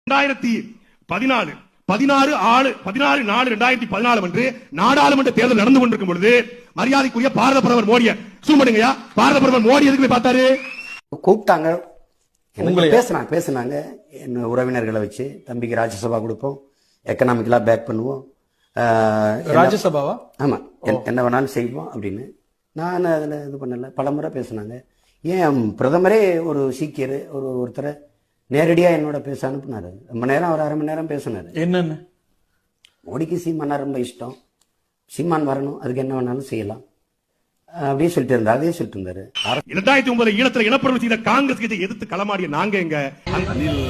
16/4/2014 அன்று நாடாளுமன்ற தேர்தல் நடந்து கொண்டிருக்கும் பொழுது மரியாதைக்குரிய பாரத பிரதமர் மோடியை சூமடுங்கயா, பாரத பிரதமர் மோடி எதுக்கு போய் பார்த்தாரு? கூப்பிட்டாங்க, பேசினாங்க. என் உறவினர்களை வச்சு தம்பிக்கு ராஜ்யசபா கொடுப்போம், எக்கனாமிக்கலா பேக் பண்ணுவோம், ராஜ்யசபாவா? ஆமா, என்ன வேணாலும் செய்வோம் அப்படின்னு. நான் அதுல இது பண்ணல. பலமுறை பேசினாங்க. ஏன் பிரதமரே ஒரு சீக்கியர் ஒருத்தரை நேரடியா என்னோட பேச அனுப்புனாரு. ரொம்ப நேரம், ஒரு 1/2 மணி நேரம் பேசினாரு. என்னன்னு? மோடிக்கு சீமானா ரொம்ப இஷ்டம், சீமான் வரணும், அதுக்கு என்ன வேணாலும் செய்யலாம் அப்படின்னு சொல்லிட்டு இருந்தாரு. அதே சொல்லிட்டு இருந்தாரு. 2009 ஈழத்துல இனப்படுகொலை செய்த காங்கிரஸ் கட்சியை எதிர்த்து களமாடிய நாங்க எங்க அனில்